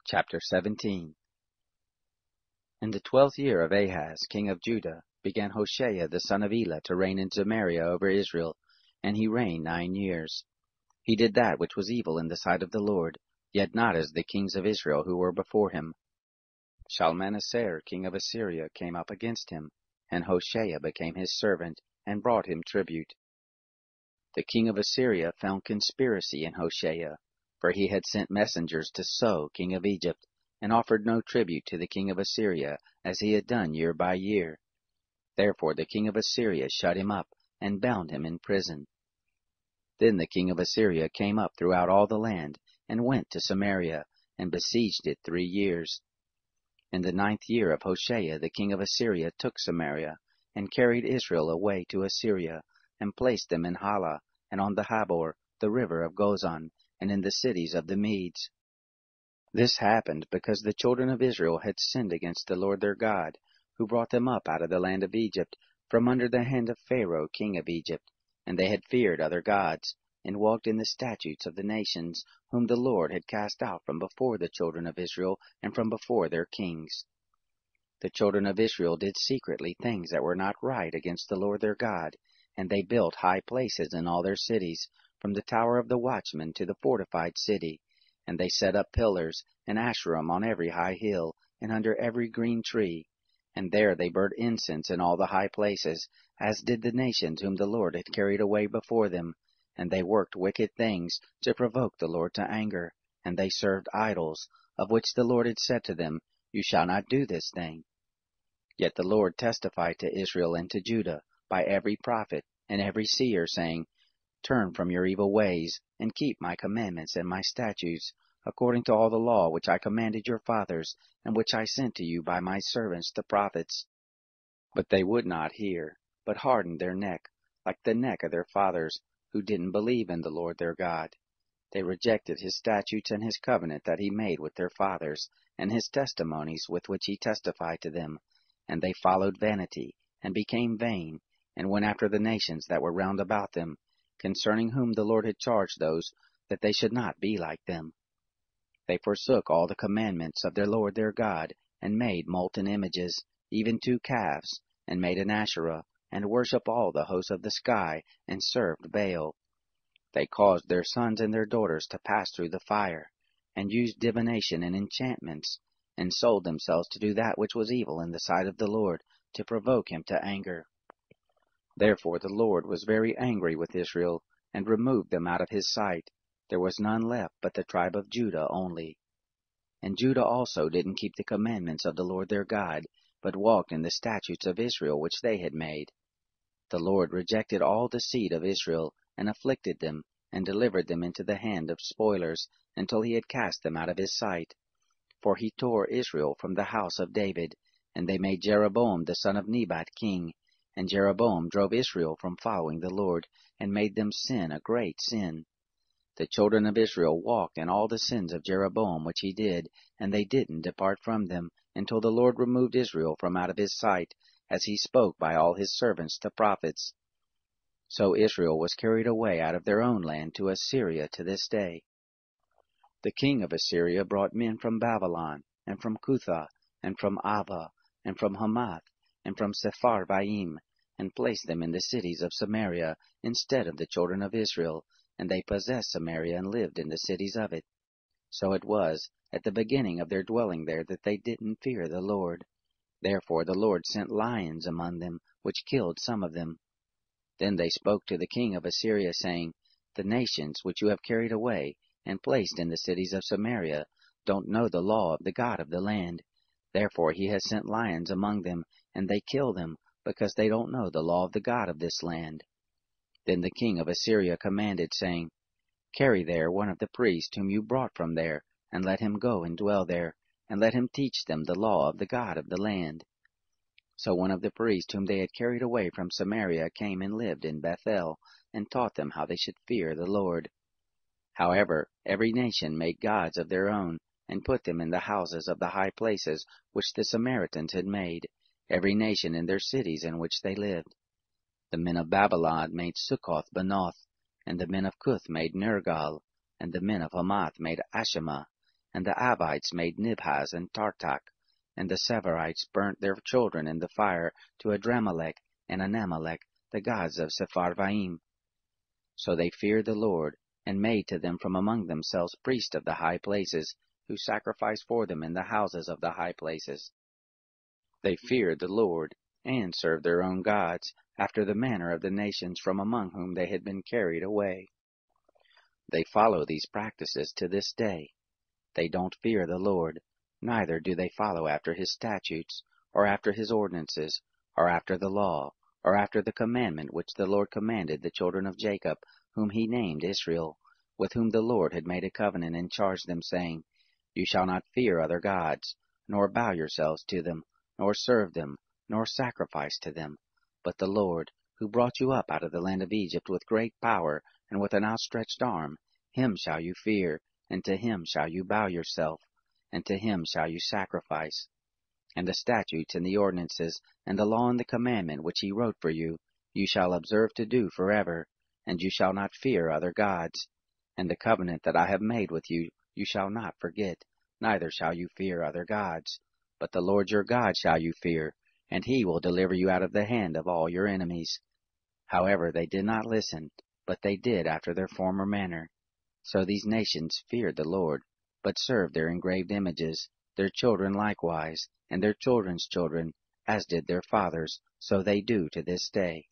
Chapter 17. In the 12th year of Ahaz, king of Judah, began Hoshea the son of Elah to reign in Samaria over Israel, and he reigned 9 years. He did that which was evil in the sight of the Lord, yet not as the kings of Israel who were before him. Shalmaneser, king of Assyria, came up against him, and Hoshea became his servant, and brought him tribute. The king of Assyria found conspiracy in Hoshea, for he had sent messengers to So, king of Egypt, and offered no tribute to the king of Assyria, as he had done year by year. Therefore the king of Assyria shut him up, and bound him in prison. Then the king of Assyria came up throughout all the land, and went to Samaria, and besieged it 3 years. In the 9th year of Hoshea the king of Assyria took Samaria, and carried Israel away to Assyria, and placed them in Hala, and on the Habor, the river of Gozan, and in the cities of the Medes. This happened because the children of Israel had sinned against the Lord their God, who brought them up out of the land of Egypt, from under the hand of Pharaoh king of Egypt, and they had feared other gods, and walked in the statutes of the nations, whom the Lord had cast out from before the children of Israel, and from before their kings. The children of Israel did secretly things that were not right against the Lord their God, and they built high places in all their cities, from the tower of the watchman to the fortified city, and they set up pillars and asherim on every high hill, and under every green tree, and there they burnt incense in all the high places, as did the nations whom the Lord had carried away before them, and they worked wicked things to provoke the Lord to anger, and they served idols, of which the Lord had said to them, You shall not do this thing. Yet the Lord testified to Israel and to Judah by every prophet and every seer, saying, Turn from your evil ways, and keep my commandments and my statutes, according to all the law which I commanded your fathers, and which I sent to you by my servants the prophets. But they would not hear, but hardened their neck, like the neck of their fathers, who didn't believe in the Lord their God. They rejected his statutes and his covenant that he made with their fathers, and his testimonies with which he testified to them, and they followed vanity, and became vain, and went after the nations that were round about them, concerning whom the Lord had charged those that they should not be like them. They forsook all the commandments of their Lord their God, and made molten images, even 2 calves, and made an Asherah, and worshipped all the hosts of the sky, and served Baal. They caused their sons and their daughters to pass through the fire, and used divination and enchantments, and sold themselves to do that which was evil in the sight of the Lord, to provoke him to anger. Therefore the Lord was very angry with Israel, and removed them out of his sight. There was none left but the tribe of Judah only. And Judah also didn't keep the commandments of the Lord their God, but walked in the statutes of Israel which they had made. The Lord rejected all the seed of Israel, and afflicted them, and delivered them into the hand of spoilers, until he had cast them out of his sight. For he tore Israel from the house of David, and they made Jeroboam the son of Nebat king. And Jeroboam drove Israel from following the Lord, and made them sin a great sin. The children of Israel walked in all the sins of Jeroboam which he did, and they didn't depart from them, until the Lord removed Israel from out of his sight, as he spoke by all his servants the prophets. So Israel was carried away out of their own land to Assyria to this day. The king of Assyria brought men from Babylon, and from Cutha, and from Ava, and from Hamath, and from Sepharvaim, and placed them in the cities of Samaria, instead of the children of Israel, and they possessed Samaria and lived in the cities of it. So it was, at the beginning of their dwelling there, that they didn't fear the Lord. Therefore the Lord sent lions among them, which killed some of them. Then they spoke to the king of Assyria, saying, The nations which you have carried away, and placed in the cities of Samaria, don't know the law of the God of the land. Therefore he has sent lions among them, and they kill them, because they don't know the law of the God of this land. Then the king of Assyria commanded, saying, Carry there one of the priests whom you brought from there, and let him go and dwell there, and let him teach them the law of the God of the land. So one of the priests whom they had carried away from Samaria came and lived in Bethel, and taught them how they should fear the Lord. However, every nation made gods of their own, and put them in the houses of the high places which the Samaritans had made, every nation in their cities in which they lived. The men of Babylon made Succoth-Benoth, and the men of Cuth made Nergal, and the men of Hamath made Ashima, And the Avites made Nibhaz and Tartak, and the Severites burnt their children in the fire to Adramelech and Anamelech, the gods of Sepharvaim. So they feared the Lord, and made to them from among themselves priests of the high places, who sacrificed for them in the houses of the high places. They feared the Lord, and served their own gods, after the manner of the nations from among whom they had been carried away. They follow these practices to this day. They don't fear the Lord, neither do they follow after his statutes, or after his ordinances, or after the law, or after the commandment which the Lord commanded the children of Jacob, whom he named Israel, with whom the Lord had made a covenant and charged them, saying, You shall not fear other gods, nor bow yourselves to them, nor serve them, nor sacrifice to them. But the Lord, who brought you up out of the land of Egypt with great power and with an outstretched arm, him shall you fear, and to him shall you bow yourself, and to him shall you sacrifice. And the statutes and the ordinances, and the law and the commandment which he wrote for you, you shall observe to do forever, and you shall not fear other gods. And the covenant that I have made with you, you shall not forget, neither shall you fear other gods. But the Lord your God shall you fear, and he will deliver you out of the hand of all your enemies. However, they did not listen, but they did after their former manner. So these nations feared the Lord, but served their engraved images, their children likewise, and their children's children, as did their fathers, so they do to this day.